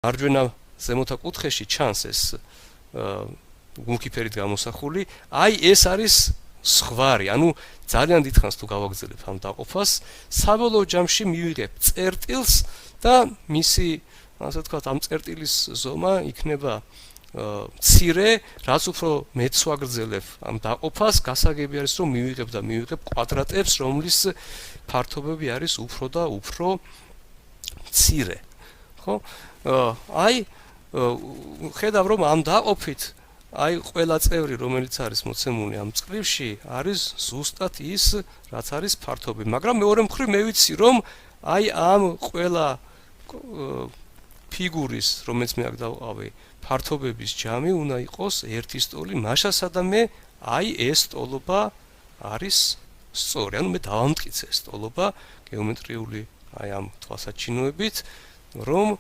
მარჯვენა ზემოთა კუთხეში ჩანს ეს მუქი ფერით გამოსახული, აი ეს არის ზღვარი, ანუ ძალიან დიდხანს თუ გავაგრძელებ ამ დაყოფას, საბოლოო ჯამში მივიღებ წერტილს და მისი, ასე ვთქვათ, ამ წერტილის ზომა იქნება მცირე, რაც უფრო მეც ვაგრძელებ ამ დაყოფას, გასაგები არის რომ მივიღებ კვადრატებს, რომლის ფართობები არის უფრო და უფრო მცირე. ხო? აი ხედავ რომ ამ დაყოფით აი ყველა წევრი რომელიც არის მოცემული ამ წყლივში არის ზუსტად ის რაც არის ფართობი, მაგრამ მეორე მხრივ მე ვიცი რომ აი ამ ყველა ფიგურის რომელიც მე აქ დავყავი ფართობების ჯამი უნდა იყოს ერთი სტოლი, მაშა სადამე აი ეს სტოლობა არის სწორი, ანუ მე დავამტკიცე ეს სტოლობა გეომეტრიული აი ამ თვალსაჩინოებით რომ